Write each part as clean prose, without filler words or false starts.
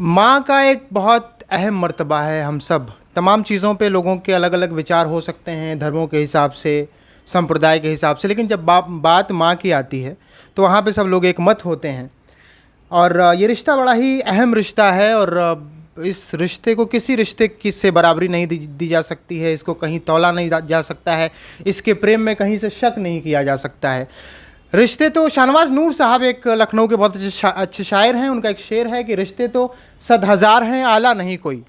माँ का एक बहुत अहम मर्तबा है। हम सब तमाम चीज़ों पे लोगों के अलग अलग विचार हो सकते हैं, धर्मों के हिसाब से, संप्रदाय के हिसाब से, लेकिन जब बात माँ की आती है तो वहाँ पे सब लोग एक मत होते हैं। और ये रिश्ता बड़ा ही अहम रिश्ता है और इस रिश्ते को किसी रिश्ते की से बराबरी नहीं दी जा सकती है। इसको कहीं तौला नहीं जा सकता है। इसके प्रेम में कहीं से शक नहीं किया जा सकता है। रिश्ते तो शाहनवाज नूर साहब एक लखनऊ के बहुत अच्छे शायर हैं। उनका एक शेर है कि रिश्ते तो सद हज़ार हैं, आला नहीं कोई।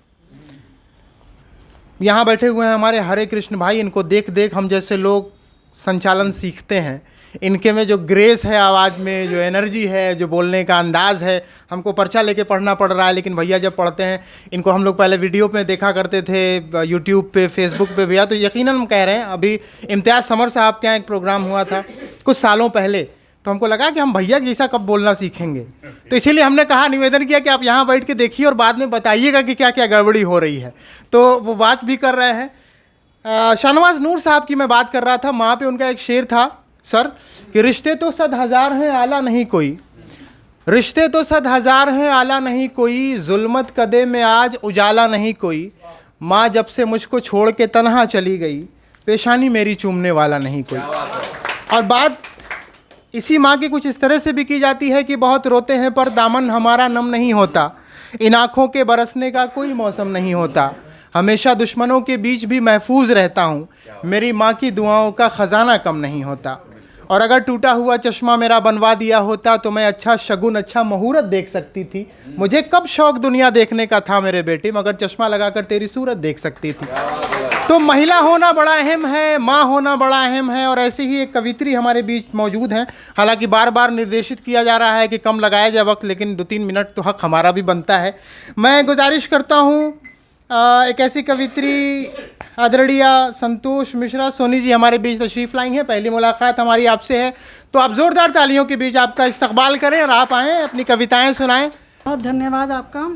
यहाँ बैठे हुए हैं हमारे हरे कृष्ण भाई, इनको देख देख हम जैसे लोग संचालन सीखते हैं। इनके में जो ग्रेस है आवाज़ में, जो एनर्जी है, जो बोलने का अंदाज़ है, हमको पर्चा लेके पढ़ना पड़ रहा है, लेकिन भैया जब पढ़ते हैं, इनको हम लोग पहले वीडियो में देखा करते थे, यूट्यूब पे, फेसबुक पे भैया, तो यकीनन हम कह रहे हैं। अभी इम्तियाज़ समर साहब के यहाँ एक प्रोग्राम हुआ था कुछ सालों पहले, तो हमको लगा कि हम भैया जैसा कब बोलना सीखेंगे। तो इसीलिए हमने कहा, निवेदन किया कि आप यहाँ बैठ के देखिए और बाद में बताइएगा कि क्या क्या गड़बड़ी हो रही है। तो वो बात भी कर रहे हैं। शाहनवाज नूर साहब की मैं बात कर रहा था। माँ पे उनका एक शेर था सर कि रिश्ते तो सद हज़ार हैं, आला नहीं कोई। रिश्ते तो सद हज़ार हैं, आला नहीं कोई। जुल्मत कदे में आज उजाला नहीं कोई। माँ जब से मुझको छोड़ के तन्हा चली गई, पेशानी मेरी चूमने वाला नहीं कोई। और बात इसी माँ की कुछ इस तरह से भी की जाती है कि बहुत रोते हैं पर दामन हमारा नम नहीं होता। इन आँखों के बरसने का कोई मौसम नहीं होता। हमेशा दुश्मनों के बीच भी महफूज रहता हूँ। मेरी माँ की दुआओं का ख़जाना कम नहीं होता। और अगर टूटा हुआ चश्मा मेरा बनवा दिया होता तो मैं अच्छा शगुन, अच्छा मुहूर्त देख सकती थी। मुझे कब शौक़ दुनिया देखने का था मेरे बेटे, मगर चश्मा लगाकर तेरी सूरत देख सकती थी। तो महिला होना बड़ा अहम है, माँ होना बड़ा अहम है। और ऐसे ही एक कवित्री हमारे बीच मौजूद हैं। हालांकि बार बार निर्देशित किया जा रहा है कि कम लगाया जाए वक्त, लेकिन 2-3 मिनट तो हक हमारा भी बनता है। मैं गुजारिश करता हूँ एक ऐसी कवित्री आदरणीय संतोष मिश्रा सोनी जी हमारे बीच तशरीफ़ लाई हैं। पहली मुलाकात हमारी आपसे है, तो आप ज़ोरदार तालियों के बीच आपका इस्तकबाल करें और आप आएँ, अपनी कविताएं सुनाएं। बहुत धन्यवाद आपका,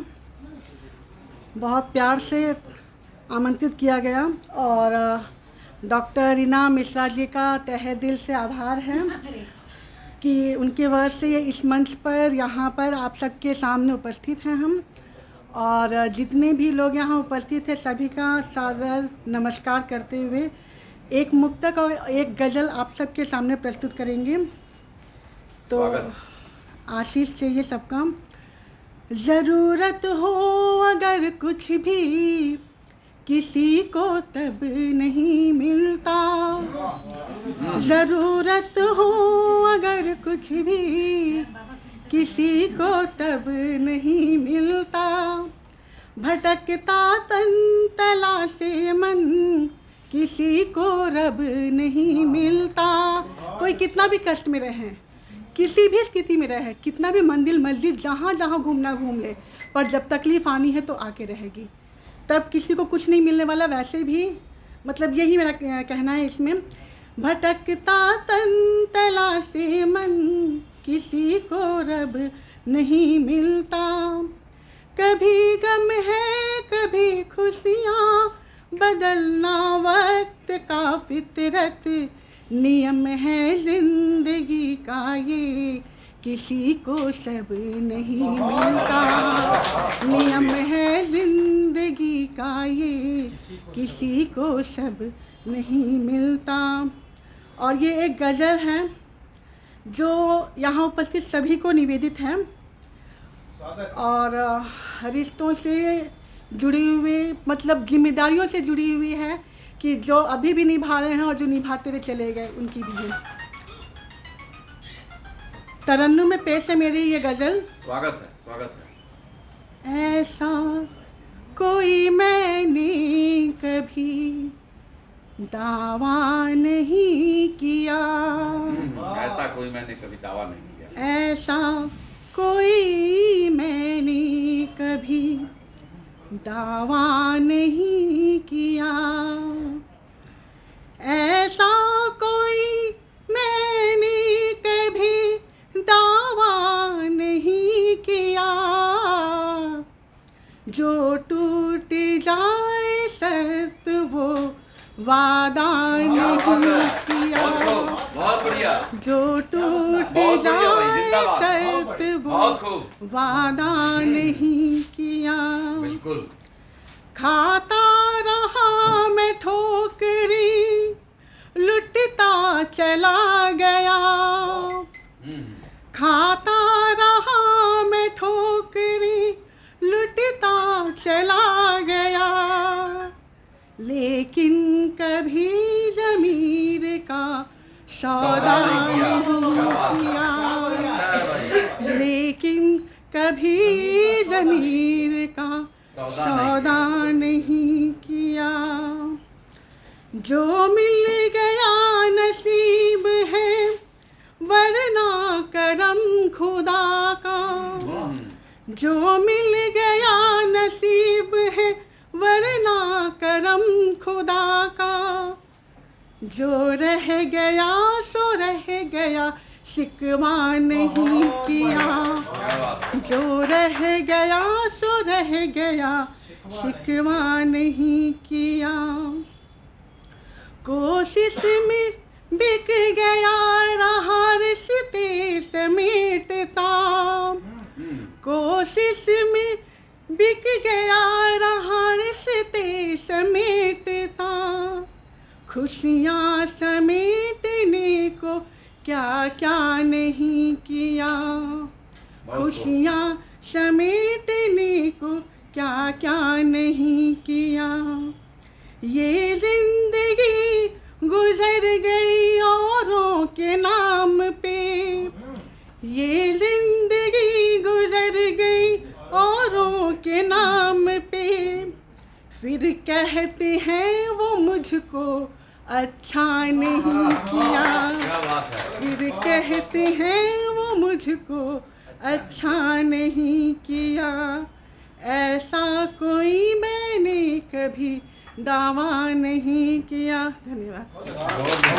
बहुत प्यार से आमंत्रित किया गया। और डॉक्टर रीना मिश्रा जी का तहे दिल से आभार है कि उनके वजह से इस मंच पर, यहाँ पर आप सबके सामने उपस्थित हैं हम। और जितने भी लोग यहाँ उपस्थित हैं सभी का सादर नमस्कार करते हुए एक मुक्तक और एक गज़ल आप सबके सामने प्रस्तुत करेंगे। तो आशीष चाहिए सबका। ज़रूरत हो अगर कुछ भी किसी को तब नहीं मिलता। ज़रूरत हो अगर कुछ भी किसी को तब नहीं मिलता। भटकता तन तलाशे मन किसी को रब नहीं मिलता। कोई कितना भी कष्ट में रहे, किसी भी स्थिति में रहे, कितना भी मंदिर मस्जिद जहाँ जहाँ घूमना घूम ले, पर जब तकलीफ़ आनी है तो आके रहेगी। तब किसी को कुछ नहीं मिलने वाला। वैसे भी मतलब यही मेरा कहना है इसमें। भटकता तन तलाशे मन किसी को रब नहीं मिलता। कभी गम है कभी खुशियाँ, बदलना वक्त का फितरत नियम है ज़िंदगी का ये, किसी को सब नहीं मिलता। नियम है ज़िंदगी का ये, किसी को सब नहीं मिलता। और ये एक गज़ल है जो यहाँ उपस्थित सभी को निवेदित है और रिश्तों से जुड़ी हुई, मतलब जिम्मेदारियों से जुड़ी हुई है कि जो अभी भी निभा रहे हैं और जो निभाते हुए चले गए उनकी भी है। तरन्नुम में पेश है मेरी ये गज़ल। स्वागत है, स्वागत है। ऐसा कोई मैंने कभी दावा नहीं किया। ऐसा कोई मैंने कभी दावा नहीं किया। ऐसा कोई मैंने कभी दावा नहीं किया। ऐसा कोई मैंने कभी दावा नहीं किया। जो टूट जाए शर्त वो वादा नहीं किया। बहुत बढ़िया। जो टूट जाए शर्त वो वादा नहीं किया। बिल्कुल। खाता रहा मैं ठोकरी, लुटता चला गया। खाता रहा मैं ठोकरी, लुटता चला गया। लेकिन कभी ज़मीर का सौदा नहीं किया। लेकिन कभी ज़मीर का सौदा नहीं किया। जो मिल गया नसीब है, वरना करम खुदा का। जो मिल गया नसीब है, वरना करम खुदा का। जो रह गया सो रह गया, शिकवा नहीं किया। जो रह गया सो रह गया, शिकवा नहीं किया। कोशिश में बिक गया रहा रिश्ते समेटता। कोशिश में बिक गया रहा रिश्ते समेटता। खुशियाँ समेटने को क्या क्या नहीं किया। खुशियाँ समेटने को क्या क्या नहीं किया। ये जिंदगी गुजर गई औरों के नाम पे। ये जिंदगी गुजर गई औरों के नाम पे। फिर कहते हैं वो मुझको अच्छा नहीं किया। फिर कहते हैं वो मुझको अच्छा नहीं किया। ऐसा कोई मैंने कभी दावा नहीं किया। धन्यवाद।